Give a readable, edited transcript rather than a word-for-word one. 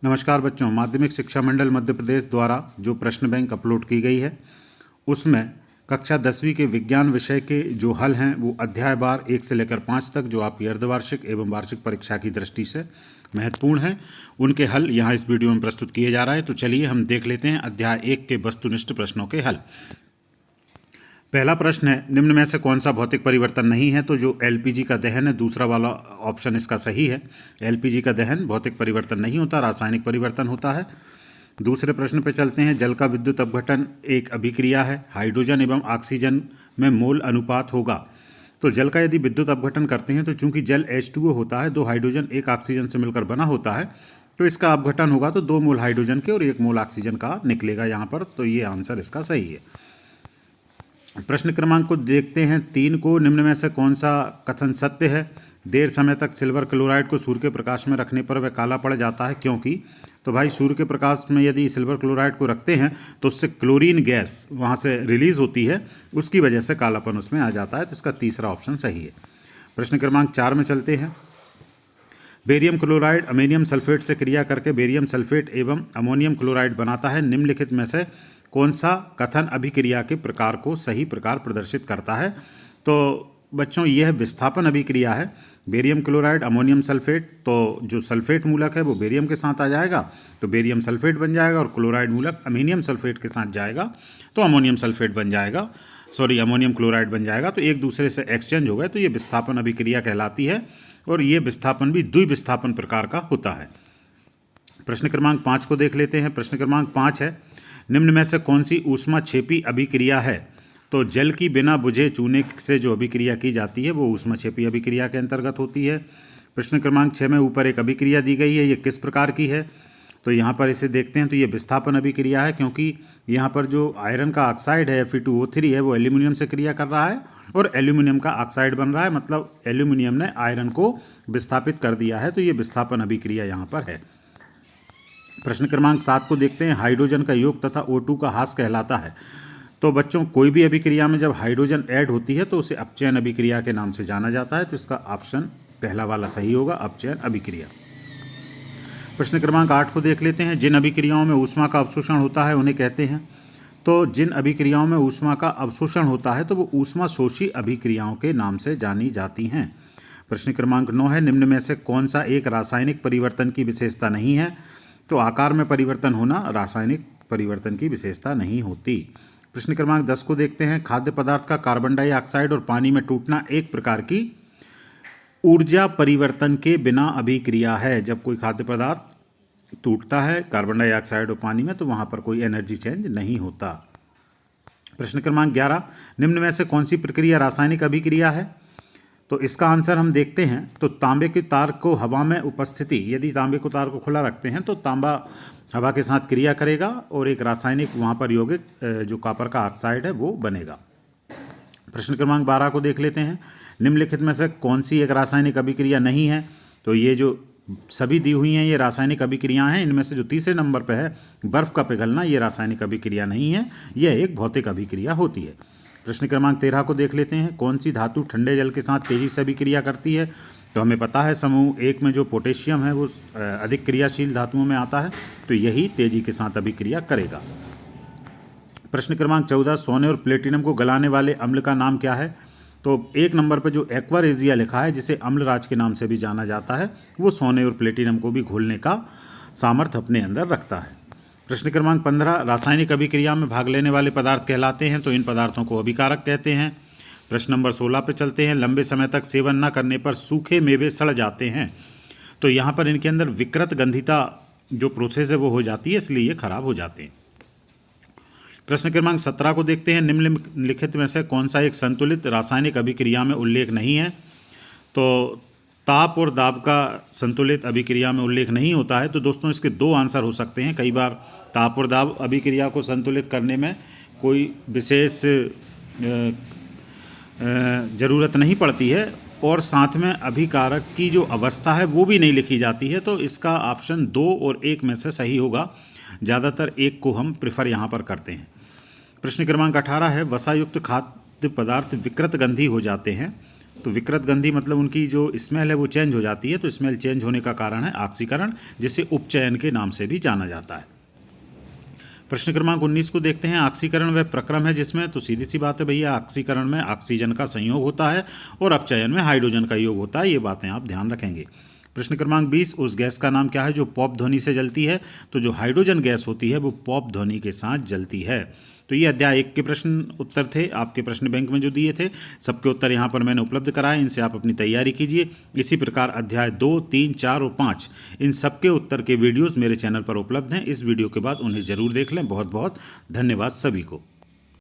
नमस्कार बच्चों, माध्यमिक शिक्षा मंडल मध्य प्रदेश द्वारा जो प्रश्न बैंक अपलोड की गई है उसमें कक्षा 10वीं के विज्ञान विषय के जो हल हैं वो अध्याय बार 1 से लेकर 5 तक जो आपकी अर्धवार्षिक एवं वार्षिक परीक्षा की दृष्टि से महत्वपूर्ण हैं, उनके हल यहाँ इस वीडियो में प्रस्तुत किए जा रहे हैं। तो चलिए हम देख लेते हैं अध्याय 1 के वस्तुनिष्ठ प्रश्नों के हल। पहला प्रश्न है, निम्न में से कौन सा भौतिक परिवर्तन नहीं है? तो जो एलपीजी का दहन है, दूसरा वाला ऑप्शन इसका सही है। एलपीजी का दहन भौतिक परिवर्तन नहीं होता, रासायनिक परिवर्तन होता है। दूसरे प्रश्न पे चलते हैं। जल का विद्युत अपघटन एक अभिक्रिया है, हाइड्रोजन एवं ऑक्सीजन में मोल अनुपात होगा। तो जल का यदि विद्युत अपघटन करते हैं तो चूंकि जल H2O होता है, 2 हाइड्रोजन 1 ऑक्सीजन से मिलकर बना होता है, तो इसका अपघटन होगा तो 2 मोल हाइड्रोजन के और 1 मोल ऑक्सीजन का निकलेगा यहाँ पर। तो ये आंसर इसका सही है। प्रश्न क्रमांक को देखते हैं 3 को। निम्न में से कौन सा कथन सत्य है? देर समय तक सिल्वर क्लोराइड को सूर्य के प्रकाश में रखने पर वह काला पड़ जाता है, क्योंकि? तो भाई सूर्य के प्रकाश में यदि सिल्वर क्लोराइड को रखते हैं तो उससे क्लोरीन गैस वहाँ से रिलीज होती है, उसकी वजह से कालापन उसमें आ जाता है। तो इसका तीसरा ऑप्शन सही है। प्रश्न क्रमांक 4 में चलते हैं। बेरियम क्लोराइड अमोनियम सल्फेट से क्रिया करके बेरियम सल्फेट एवं अमोनियम क्लोराइड बनाता है। निम्नलिखित में से कौन सा कथन अभिक्रिया के प्रकार को सही प्रकार प्रदर्शित करता है? तो बच्चों यह विस्थापन अभिक्रिया है। बेरियम क्लोराइड अमोनियम सल्फेट, तो जो सल्फेट मूलक है वो बेरियम के साथ आ जाएगा तो बेरियम सल्फेट बन जाएगा, और क्लोराइड मूलक अमोनियम सल्फेट के साथ जाएगा तो अमोनियम सल्फेट बन जाएगा, अमोनियम क्लोराइड बन जाएगा। तो एक दूसरे से एक्सचेंज हो गए, तो ये विस्थापन अभिक्रिया कहलाती है, और ये विस्थापन भी द्विविस्थापन प्रकार का होता है। प्रश्न क्रमांक 5 को देख लेते हैं। प्रश्न क्रमांक 5 है, निम्न में से कौन सी ऊष्माक्षेपी अभिक्रिया है? तो जल की बिना बुझे चूने से जो अभिक्रिया की जाती है वो ऊष्माक्षेपी अभिक्रिया के अंतर्गत होती है। प्रश्न क्रमांक 6 में ऊपर एक अभिक्रिया दी गई है, ये किस प्रकार की है? तो यहाँ पर इसे देखते हैं तो ये विस्थापन अभिक्रिया है, क्योंकि यहाँ पर जो आयरन का ऑक्साइड है Fe2O3 है वो एल्यूमिनियम से क्रिया कर रहा है और एल्यूमिनियम का ऑक्साइड बन रहा है, मतलब एल्यूमिनियम ने आयरन को विस्थापित कर दिया है। तो ये विस्थापन अभिक्रिया यहाँ पर है। प्रश्न क्रमांक 7 को देखते हैं। हाइड्रोजन का योग तथा O2 का ह्रास कहलाता है। तो बच्चों कोई भी अभिक्रिया में जब हाइड्रोजन ऐड होती है तो उसे अपचयन अभिक्रिया के नाम से जाना जाता है। तो इसका ऑप्शन पहला वाला सही होगा, अपचयन अभिक्रिया। प्रश्न क्रमांक 8 को देख लेते हैं। जिन अभिक्रियाओं में ऊष्मा का अवशोषण होता है उन्हें कहते हैं? तो जिन अभिक्रियाओं में ऊष्मा का अवशोषण होता है तो वो ऊष्मा शोषी अभिक्रियाओं के नाम से जानी जाती हैं। प्रश्न क्रमांक 9 है, निम्न में से कौन सा एक रासायनिक परिवर्तन की विशेषता नहीं है? तो आकार में परिवर्तन होना रासायनिक परिवर्तन की विशेषता नहीं होती। प्रश्न क्रमांक 10 को देखते हैं। खाद्य पदार्थ का कार्बन डाइऑक्साइड और पानी में टूटना एक प्रकार की ऊर्जा परिवर्तन के बिना अभिक्रिया है। जब कोई खाद्य पदार्थ टूटता है कार्बन डाइऑक्साइड और पानी में तो वहाँ पर कोई एनर्जी चेंज नहीं होता। प्रश्न क्रमांक 11, निम्न में से कौन सी प्रक्रिया रासायनिक अभिक्रिया है? तो इसका आंसर हम देखते हैं। तो तांबे के तार को हवा में उपस्थिति, यदि तांबे को तार को खुला रखते हैं तो तांबा हवा के साथ क्रिया करेगा और एक रासायनिक वहाँ पर यौगिक जो कॉपर का ऑक्साइड है वो बनेगा। प्रश्न क्रमांक 12 को देख लेते हैं। निम्नलिखित में से कौन सी एक रासायनिक अभिक्रिया नहीं है? तो ये जो सभी दी हुई हैं ये रासायनिक अभिक्रियाएँ हैं। इनमें से जो तीसरे नंबर पर है बर्फ़ का पिघलना, ये रासायनिक अभिक्रिया नहीं है, यह एक भौतिक अभिक्रिया होती है। प्रश्न क्रमांक 13 को देख लेते हैं। कौन सी धातु ठंडे जल के साथ तेजी से अभिक्रिया करती है? तो हमें पता है समूह 1 में जो पोटेशियम है वो अधिक क्रियाशील धातुओं में आता है, तो यही तेजी के साथ अभिक्रिया करेगा। प्रश्न क्रमांक 14, सोने और प्लेटिनम को गलाने वाले अम्ल का नाम क्या है? तो 1 नंबर पर जो एक्वारेजिया लिखा है, जिसे अम्लराज के नाम से भी जाना जाता है, वो सोने और प्लेटिनम को भी घोलने का सामर्थ्य अपने अंदर रखता है। प्रश्न क्रमांक 15, रासायनिक अभिक्रिया में भाग लेने वाले पदार्थ कहलाते हैं? तो इन पदार्थों को अभिकारक कहते हैं। प्रश्न नंबर 16 पे चलते हैं। लंबे समय तक सेवन न करने पर सूखे मेवे सड़ जाते हैं। तो यहाँ पर इनके अंदर विकृत गंधिता जो प्रोसेस है वो हो जाती है, इसलिए ये खराब हो जाते हैं। प्रश्न क्रमांक 17 को देखते हैं। निम्नलिखित में से कौन सा एक संतुलित रासायनिक अभिक्रिया में उल्लेख नहीं है? तो ताप और दाब का संतुलित अभिक्रिया में उल्लेख नहीं होता है। तो दोस्तों इसके 2 आंसर हो सकते हैं। कई बार ताप और दाब अभिक्रिया को संतुलित करने में कोई विशेष ज़रूरत नहीं पड़ती है, और साथ में अभिकारक की जो अवस्था है वो भी नहीं लिखी जाती है। तो इसका ऑप्शन 2 और 1 में से सही होगा। ज़्यादातर 1 को हम प्रेफर यहाँ पर करते हैं। प्रश्न क्रमांक 18 है, वसायुक्त खाद्य पदार्थ विकृत गंधी हो जाते हैं। तो विकृत गंधी मतलब उनकी जो स्मेल है वो चेंज हो जाती है, तो स्मेल चेंज होने का कारण है ऑक्सीकरण, जिसे उपचयन के नाम से भी जाना जाता है। प्रश्न क्रमांक 19 को देखते हैं। ऑक्सीकरण वह प्रक्रम है जिसमें, तो सीधी सी बात है भैया, ऑक्सीकरण में ऑक्सीजन का संयोग होता है और अपचयन में हाइड्रोजन का योग होता है। ये बातें आप ध्यान रखेंगे। प्रश्न क्रमांक 20, उस गैस का नाम क्या है जो पॉप ध्वनि से जलती है? तो जो हाइड्रोजन गैस होती है वो पॉप ध्वनि के साथ जलती है। तो ये अध्याय 1 के प्रश्न उत्तर थे आपके प्रश्न बैंक में जो दिए थे, सबके उत्तर यहाँ पर मैंने उपलब्ध कराए, इनसे आप अपनी तैयारी कीजिए। इसी प्रकार अध्याय 2, 3, 4 और 5 इन सबके उत्तर के वीडियोज़ मेरे चैनल पर उपलब्ध हैं। इस वीडियो के बाद उन्हें ज़रूर देख लें। बहुत बहुत धन्यवाद सभी को।